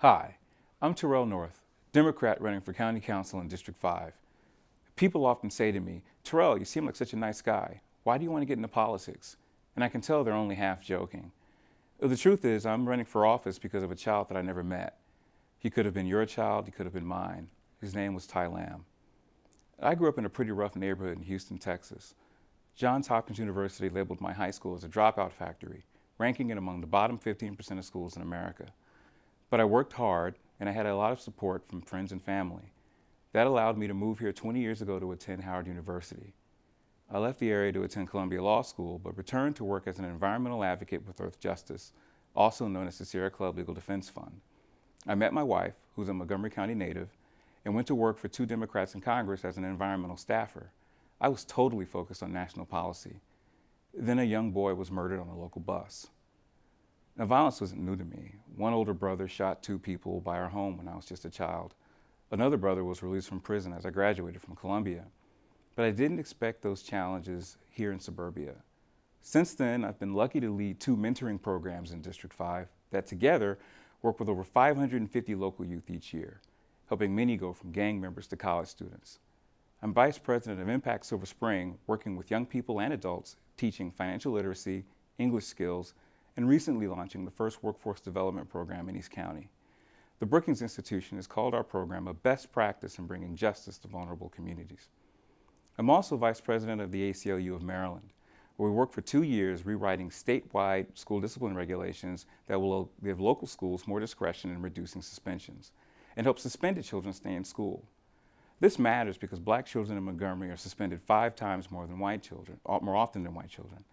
Hi, I'm Terrell North, Democrat running for County Council in District 5. People often say to me, Terrell, you seem like such a nice guy. Why do you want to get into politics? And I can tell they're only half joking. The truth is, I'm running for office because of a child that I never met. He could have been your child, he could have been mine. His name was Ty Lamb. I grew up in a pretty rough neighborhood in Houston, Texas. Johns Hopkins University labeled my high school as a dropout factory, ranking it among the bottom 15% of schools in America. But I worked hard, and I had a lot of support from friends and family. That allowed me to move here 20 years ago to attend Howard University. I left the area to attend Columbia Law School, but returned to work as an environmental advocate with Earthjustice, also known as the Sierra Club Legal Defense Fund. I met my wife, who's a Montgomery County native, and went to work for 2 Democrats in Congress as an environmental staffer. I was totally focused on national policy. Then a young boy was murdered on a local bus. Now, violence wasn't new to me. One older brother shot 2 people by our home when I was just a child. Another brother was released from prison as I graduated from Columbia. But I didn't expect those challenges here in suburbia. Since then, I've been lucky to lead 2 mentoring programs in District 5 that together work with over 550 local youth each year, helping many go from gang members to college students. I'm Vice President of Impact Silver Spring, working with young people and adults, teaching financial literacy, English skills, and recently launching the first workforce development program in East County. The Brookings Institution has called our program a best practice in bringing justice to vulnerable communities. I'm also Vice President of the ACLU of Maryland, where we worked for 2 years rewriting statewide school discipline regulations that will give local schools more discretion in reducing suspensions and help suspended children stay in school. This matters because Black children in Montgomery are suspended 5 times more often than white children,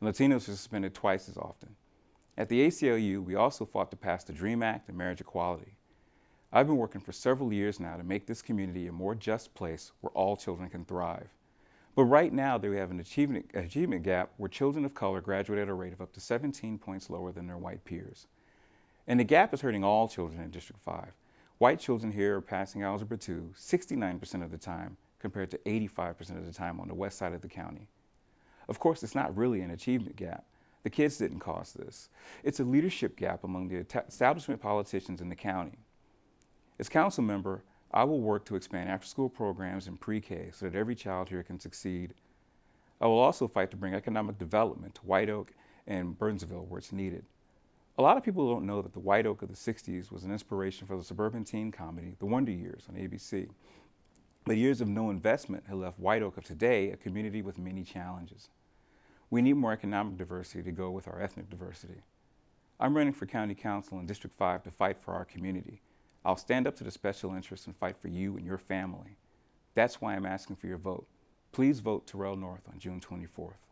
and Latinos are suspended twice as often. At the ACLU, we also fought to pass the DREAM Act and marriage equality. I've been working for several years now to make this community a more just place where all children can thrive. But right now, we have an achievement gap where children of color graduate at a rate of up to 17 points lower than their white peers. And the gap is hurting all children in District 5. White children here are passing Algebra 2 69% of the time, compared to 85% of the time on the west side of the county. Of course, it's not really an achievement gap. The kids didn't cause this. It's a leadership gap among the establishment politicians in the county. As council member, I will work to expand after-school programs in pre-K so that every child here can succeed. I will also fight to bring economic development to White Oak and Burnsville where it's needed. A lot of people don't know that the White Oak of the 60s was an inspiration for the suburban teen comedy, The Wonder Years on ABC. But years of no investment have left White Oak of today a community with many challenges. We need more economic diversity to go with our ethnic diversity. I'm running for County Council in District 5 to fight for our community. I'll stand up to the special interests and fight for you and your family. That's why I'm asking for your vote. Please vote Terrell North on June 24th.